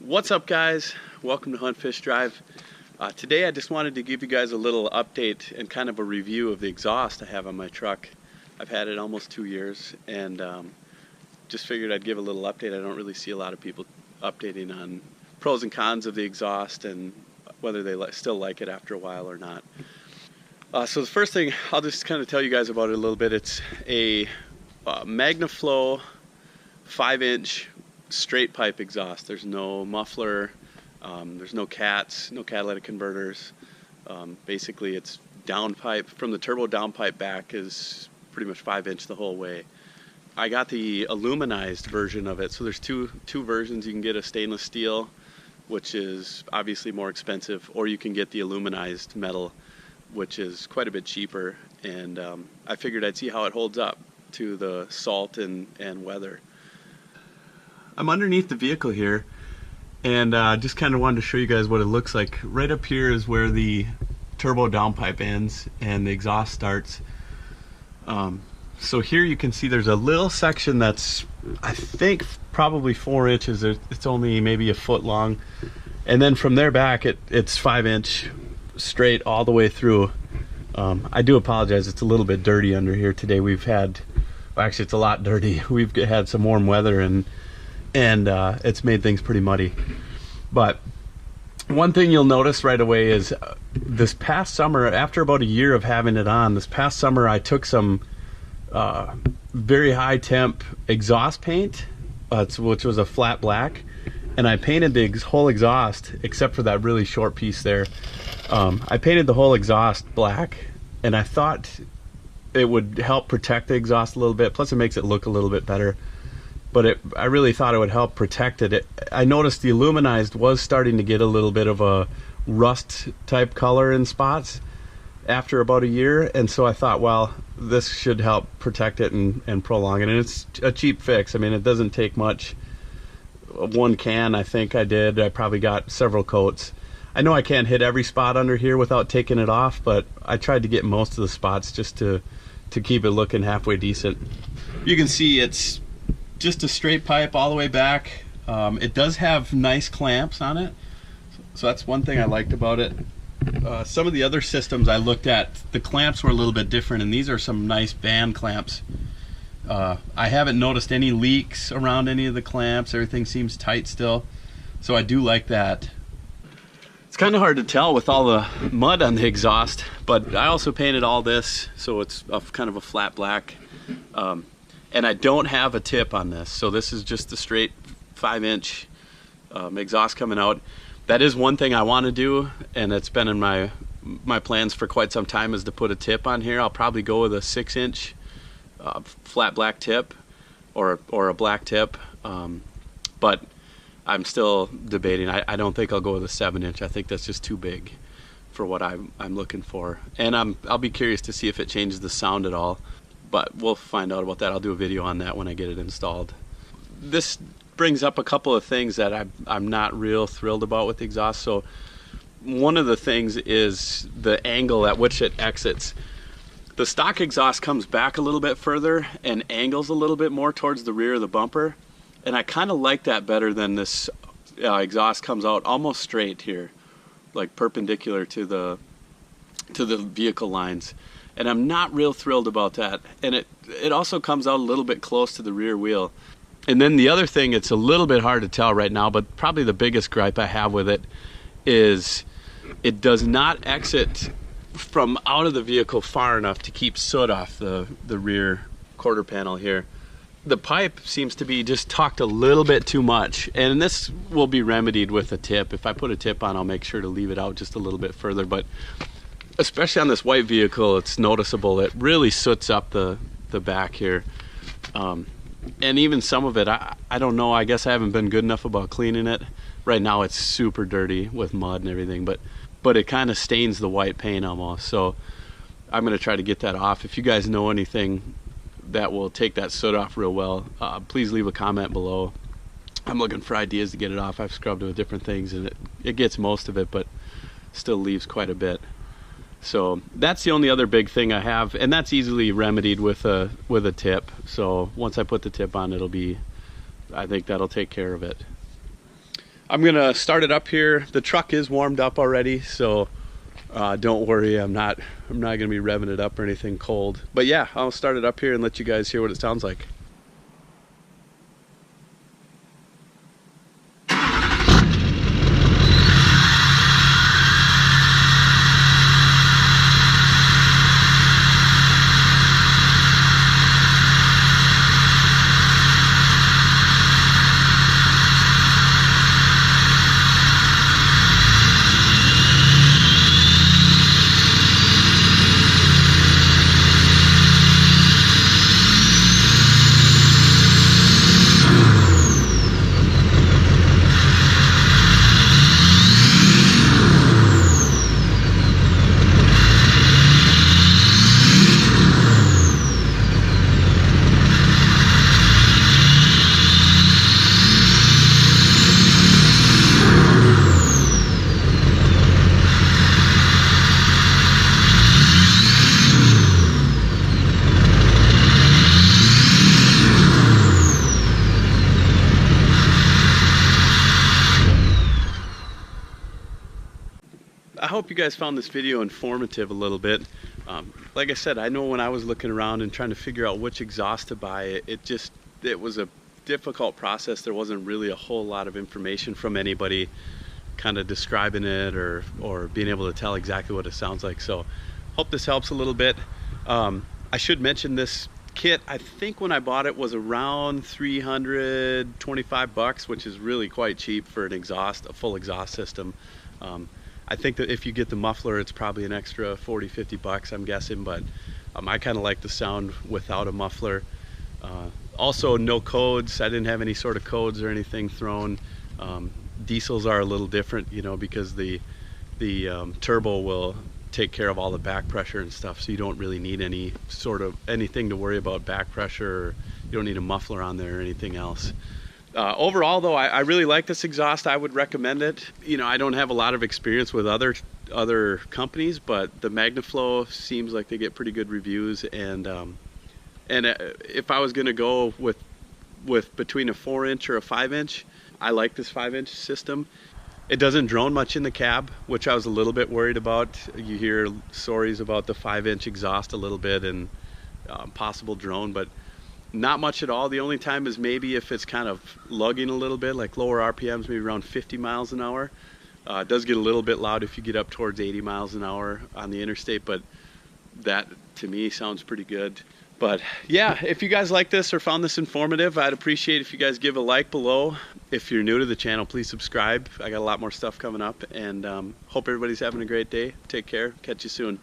What's up, guys? Welcome to Hunt Fish Drive. Today I just wanted to give you guys a little update and kind of a review of the exhaust I have on my truck. I've had it almost 2 years and just figured I'd give a little update. I don't really see a lot of people updating on pros and cons of the exhaust and whether they still like it after a while or not. So the first thing, I'll just kind of tell you guys about it a little bit. It's a Magnaflow 5-inch straight pipe exhaust. There's no muffler, there's no cats, no catalytic converters. Basically it's downpipe. From the turbo downpipe back is pretty much 5-inch the whole way. I got the aluminized version of it. So there's two versions. You can get a stainless steel, which is obviously more expensive, or you can get the aluminized metal, which is quite a bit cheaper. And I figured I'd see how it holds up to the salt and weather. I'm underneath the vehicle here and just kind of wanted to show you guys what it looks like. Right up here is where the turbo downpipe ends and the exhaust starts. So here you can see there's a little section that's, I think, probably 4 inches. It's only maybe a foot long. And then from there back, it's 5-inch straight all the way through. I do apologize, it's a little bit dirty under here today. We've had, well, actually it's a lot dirty. We've had some warm weather and it's made things pretty muddy. But one thing you'll notice right away is this past summer, after about a year of having it on, this past summer I took some very high temp exhaust paint, which was a flat black, and I painted the whole exhaust except for that really short piece there. I painted the whole exhaust black, and I thought it would help protect the exhaust a little bit, plus it makes it look a little bit better. But I really thought it would help protect it. I noticed the aluminized was starting to get a little bit of a rust type color in spots after about a year, and so I thought, well, this should help protect it and prolong it. And it's a cheap fix. I mean, it doesn't take much. One can, I think I did. I probably got several coats. I know I can't hit every spot under here without taking it off, but I tried to get most of the spots just to keep it looking halfway decent. You can see it's just a straight pipe all the way back. It does have nice clamps on it, so that's one thing I liked about it. Some of the other systems I looked at, the clamps were a little bit different, and these are some nice band clamps. I haven't noticed any leaks around any of the clamps. Everything seems tight still, so I do like that. It's kind of hard to tell with all the mud on the exhaust, but I also painted all this so it's kind of a flat black. And I don't have a tip on this, so this is just the straight 5-inch exhaust coming out. That is one thing I want to do, and it's been in my plans for quite some time, is to put a tip on here. I'll probably go with a 6-inch flat black tip or a black tip, but I'm still debating. I don't think I'll go with a 7-inch. I think that's just too big for what I'm looking for, and I'll be curious to see if it changes the sound at all. But we'll find out about that. I'll do a video on that when I get it installed. This brings up a couple of things that I'm not real thrilled about with the exhaust. So one of the things is the angle at which it exits. The stock exhaust comes back a little bit further and angles a little bit more towards the rear of the bumper. And I kind of like that better than this exhaust comes out almost straight here, like perpendicular to the vehicle lines. And I'm not real thrilled about that. And it also comes out a little bit close to the rear wheel. And then the other thing, it's a little bit hard to tell right now, but probably the biggest gripe I have with it is it does not exit from out of the vehicle far enough to keep soot off the rear quarter panel here. The pipe seems to be just tucked a little bit too much, and this will be remedied with a tip. If I put a tip on, I'll make sure to leave it out just a little bit further. But especially on this white vehicle, it's noticeable. It really soots up the back here. And even some of it, I don't know, I guess I haven't been good enough about cleaning it. Right now it's super dirty with mud and everything, but it kind of stains the white paint almost. So I'm going to try to get that off. If you guys know anything that will take that soot off real well, please leave a comment below. I'm looking for ideas to get it off. I've scrubbed it with different things, and it gets most of it, but still leaves quite a bit. So that's the only other big thing I have, and that's easily remedied with a tip. So once I put the tip on, I think that'll take care of it. I'm gonna start it up here. The truck is warmed up already, so don't worry, I'm not gonna be revving it up or anything cold. But yeah, I'll start it up here and let you guys hear what it sounds like. I hope you guys found this video informative a little bit. Like I said, I know when I was looking around and trying to figure out which exhaust to buy, it was a difficult process. There wasn't really a whole lot of information from anybody kind of describing it or being able to tell exactly what it sounds like. So hope this helps a little bit. I should mention this kit, I think when I bought it was around 325 bucks, which is really quite cheap for an exhaust, a full exhaust system. I think that if you get the muffler, it's probably an extra 40-50 bucks, I'm guessing, but I kind of like the sound without a muffler. Also, no codes. I didn't have any sort of codes or anything thrown. Diesels are a little different, you know, because the turbo will take care of all the back pressure and stuff, so you don't really need any sort of anything to worry about back pressure, or you don't need a muffler on there or anything else. Overall though, I really like this exhaust. I would recommend it. You know, I don't have a lot of experience with other companies, but the Magnaflow seems like they get pretty good reviews, and if I was going to go with between a 4-inch or a 5-inch, I like this 5-inch system. It doesn't drone much in the cab, which I was a little bit worried about. You hear stories about the 5-inch exhaust a little bit and possible drone, but not much at all. The only time is maybe if it's kind of lugging a little bit, like lower RPMs, maybe around 50 miles an hour. It does get a little bit loud if you get up towards 80 miles an hour on the interstate, but that to me sounds pretty good. But yeah, if you guys like this or found this informative, I'd appreciate if you guys give a like below. If you're new to the channel, please subscribe. I got a lot more stuff coming up, and hope everybody's having a great day. Take care. Catch you soon.